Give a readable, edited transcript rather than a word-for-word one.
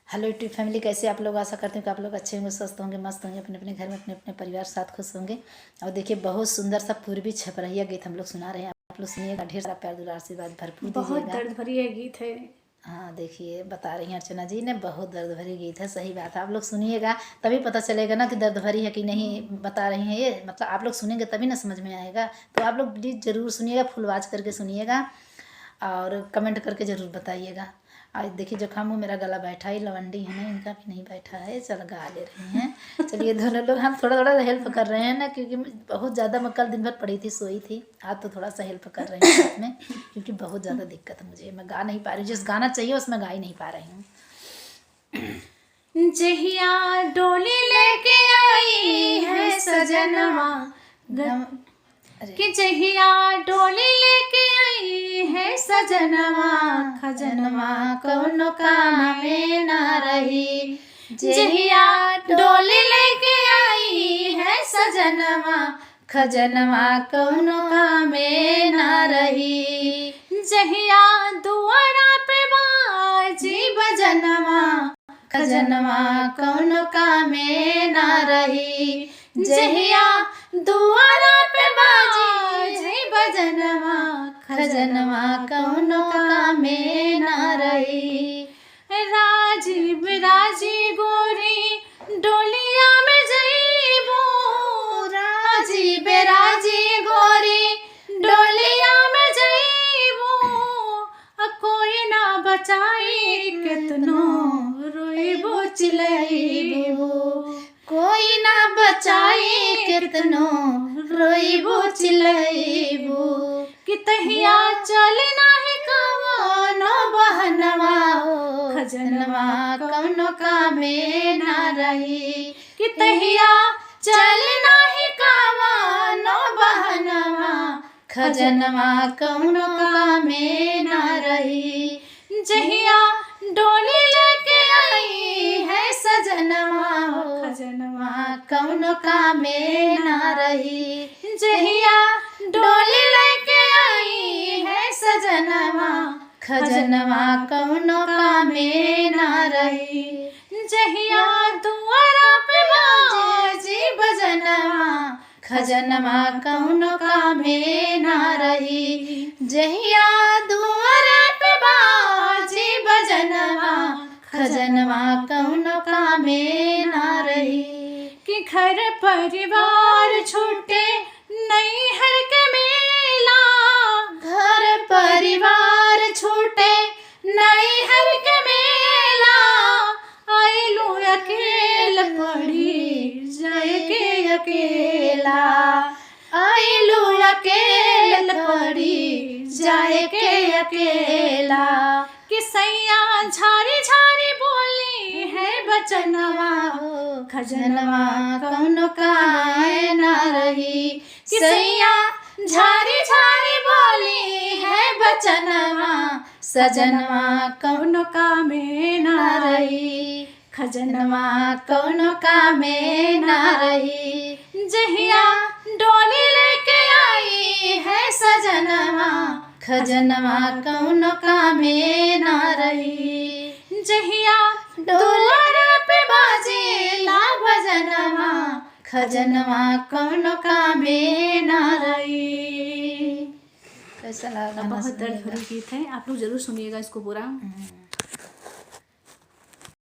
Hello YouTube family, कैसे आप लोग। आशा करते हैं कि आप लोग अच्छे होंगे, स्वस्थ होंगे, मस्त होंगे, अपने अपने घर में अपने अपने परिवार के साथ खुश होंगे। और देखिए, बहुत सुंदर सा पूर्वी छपरहिया गीत हम लोग सुना रहे हैं। आप लोग सुनिएगा, ढेर सारा प्यार दुलार आशीर्वाद भरपूर बहुत दीजिएगा। दर्द भरी ये गीत है। हाँ देखिए, बता रही हैं अर्चना जी ने, बहुत दर्द भरी गीत है। सही बात है, आप लोग सुनिएगा तभी पता चलेगा ना कि दर्द भरी है कि नहीं। बता रही हैं ये, मतलब आप लोग सुनेंगे तभी ना समझ में आएगा। तो आप लोग प्लीज़ ज़रूर सुनिएगा, फुल आवाज करके सुनिएगा और कमेंट करके ज़रूर बताइएगा। आज देखिए, जो खामू मेरा गला बैठा ही लवंडी है ना, इनका भी नहीं बैठा है। चल गा ले रही हैं। चलिए, दोनों लोग हम थोड़ा थोड़ा हेल्प कर रहे हैं ना, क्योंकि बहुत ज़्यादा मैं कल दिन भर पड़ी थी, सोई थी। आज तो थोड़ा सा हेल्प कर रही हूँ साथ में, क्योंकि बहुत ज़्यादा दिक्कत है मुझे। मैं गा नहीं पा रही, जिस गाना चाहिए उसमें गा ही नहीं पा रही हूँ। जहिया डोली लेके आई है सजनवा कि जहिया डोली लेके आई है सजनवा, खजनवा कौनो काम में ना रही। जहिया डोली लेके आई है सजनवा, खजनवा कौनो काम में ना रही। जहिया दुआरा पे बाजी बजनवा, खजनवा कौनो काम में ना रही। जहिया दुआरा पे बाजी बजनवा, खजनवा कौनो काम में ना रही। राजी बिराजी गोरी डोलिया में जईबो, राजी बिराजी गोरी डोलिया में जईबो। कोई ना बचाई कितनो रोईबो चिलईबो, कोई ना बचाई कितनो रोईबो चिलईबो। कि तहिया चले नाही कवनो बहनवा, खजनवा कौनो कामे ना रही। कि तहिया चले नाही कवनो बहनवा, खजनवा कौनो कामे ना रही। जहिया डोली लेके आई है सजनवा, खजनवा कौनो कामे ना रही। जहिया डोली लेके आई है सजनवा, खजनवा कौनो कामे ना रही। जहिया दुआरा पे बाजी बजनवा, खजनवा कौनो कामे ना रही। जहिया दुआरा पे बाजी बजनवा, खजनवा कौनो कामे ना रही। कि घर परिवार छूटे नैहर के मेला, घर परिवार छूटे नैहर के मेला। आइलू अकेल पड़ी जाए के अकेला, आइलू अकेल पड़ी जाए के अकेला। कि सैया झारी झारी बोली है बचनवा, खजनवा कौनो कामे ना रही। कि सैया झारी झारी बोली है बचनवा, सजनवा कौनो कामे ना रही। खजनवा कौनो कामे ना रही। जहिया डोली लेके आई है सजनवा, खजनवा कौनो कामे ना रही। जहिया दुआरा पे बाजी ला बजनवा, खजनवा कौनो कामे ना रही। कैसा लगा? बहुत दर्द भरी गीत है, आप लोग जरूर सुनिएगा इसको पूरा।